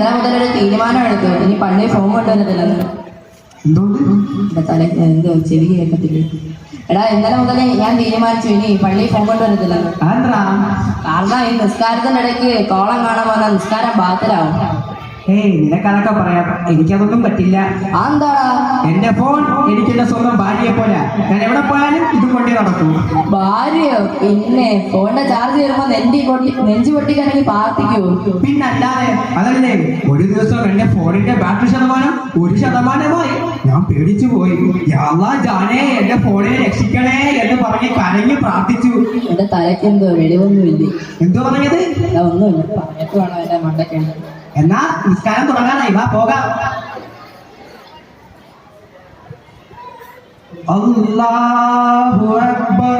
ഇന്നലെ മുതൽ ഒരു തീരുമാനം എടുത്തു, ഇനി പള്ളി ഫോം കൊണ്ടുവരത്തില്ലെന്ന്. എന്റെ തല എന്തോ ചെവി കേൾക്കത്തില്ല. എടാ ഇന്നലെ മുതൽ ഞാൻ തീരുമാനിച്ചു ഇനി പള്ളി ഫോം കൊണ്ടുവരത്തില്ലെന്ന്. കാരണം ഈ നിസ്കാരത്തിന്റെ ഇടയ്ക്ക് കോളം കാണാൻ പോലെ നിസ്കാരം ബാത്തിലാവും. നിനക്കതൊക്കെ പറയാം, എനിക്കതൊന്നും പറ്റില്ല. എന്താടാ? എന്റെ ഫോൺ എനിക്ക് എന്റെ സ്വന്തം ഭാര്യയെ പോലെ, ഞാൻ എവിടെ പോയാലും ഇത് കൊണ്ടേ നടക്കൂ. ഭാര്യയോ? പിന്നെ ഫോണിന്റെ ചാർജ് വരുമ്പോ നെഞ്ചു പൊട്ടിക്കാണെങ്കിൽ പ്രാർത്ഥിക്കൂ. പിന്നല്ലാതെ അതല്ലേ, ഒരു ദിവസം എന്റെ ഫോണിന്റെ ബാറ്ററി ശതമാനം 1% ഞാൻ പേടിച്ചു പോയി. ജാനേ എന്റെ ഫോണിനെ രക്ഷിക്കണേ എന്ന് പറഞ്ഞ് കരഞ്ഞു പ്രാർത്ഥിച്ചു. എന്റെ തലയ്ക്ക് എന്തോ വെളിവൊന്നുമില്ലേ? എന്തോ പറഞ്ഞത്? ഒന്നുമില്ല, പറഞ്ഞിട്ട് വേണം എന്റെ മണ്ടയ്ക്കുണ്ട്. എന്നാ നിസ്കാരം തുടങ്ങാനായി, വാ പോകാം. അല്ലാഹു അക്ബർ.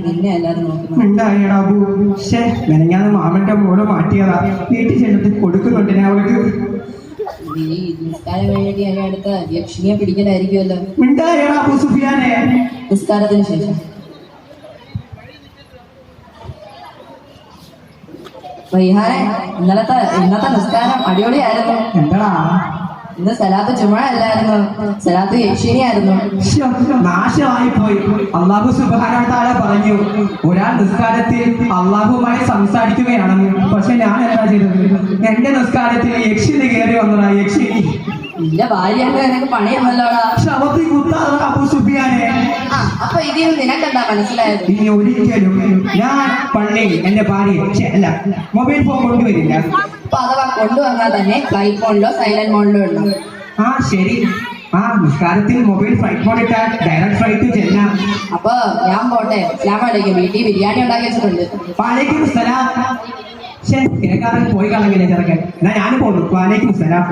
നിന്നെ എല്ലാരും നോക്കുന്നു. മെനഞ്ഞാന്ന് മാമന്റെ മോള് മാറ്റിയതാ, വീട്ടിൽ ചെന്നിട്ട് കൊടുക്കുന്നുണ്ട് ഞാൻ അവൾക്ക്. ഈ നിസ്കാരം കഴിഞ്ഞിട്ട് ഞാൻ അടുത്ത യക്ഷിണിയെ പിടിക്കലായിരിക്കുമല്ലോ. അബൂ സുഫിയാനെ നിസ്കാരത്തിന് ശേഷം ഇന്നത്തെ നിസ്കാരം അടിപൊളിയായിരുന്നു. എന്താ ഇന്ന് സലാത്ത് ജുമുഅ അല്ലായിരുന്നു, സലാത്ത് യക്ഷീനിയായിരുന്നു. നാശമായി പോയി. അല്ലാഹു സുബ്ഹാനഹു വ തആല പറഞ്ഞു, ഒരാൾ നിസ്കാരത്തിൽ അല്ലാഹുവുമായി സംസാരിക്കുകയാണെന്ന്. പക്ഷെ ഞാൻ എന്താ ചെയ്തത്? എന്റെ നിസ്കാരത്തിൽ യക്ഷിണി കയറി വന്നതാ. യക്ഷിണി നിന്റെ ഭാര്യയൊക്കെ നിനക്ക് പണിയൊന്നല്ലോടാ. ശവത്തിൽ കുത്താതെ അബൂ സുഫിയാനെ. അപ്പൊ ഇതിൽ നിനക്കെന്താ മനസ്സിലായത്? ഇനി ഒരിക്കലും ഞാൻ പള്ളിയിൽ എന്റെ ഭാര്യ അല്ല മൊബൈൽ ഫോൺ കൊണ്ടുവരില്ല. അപ്പൊ അഥവാ കൊണ്ടുവന്നാൽ തന്നെ ഫ്ലൈറ്റ് മോഡിലോ സൈലന്റ് മോഡിലോ ഉണ്ടാവും. ശരി. നിസ്കാരത്തിൽ മൊബൈൽ ഫ്ലൈറ്റ് മോഡ് ഇട്ടാൽ ഡയറക്റ്റ് ഫ്ലൈറ്റ് ചെല്ലാം. അപ്പൊ ഞാൻ പോട്ടെ. അസ്സലാമു വീട്ടിൽ ബിരിയാണി ഉണ്ടാക്കി വെച്ചിട്ടുണ്ട്. വാലൈക്കും സലാം. കേൾക്കാതെ പോയി കളഞ്ഞില്ലേ ചെറുക്കൻ. എന്നാ ഞാനും പോന്നു. വാലൈക്കും സലാം.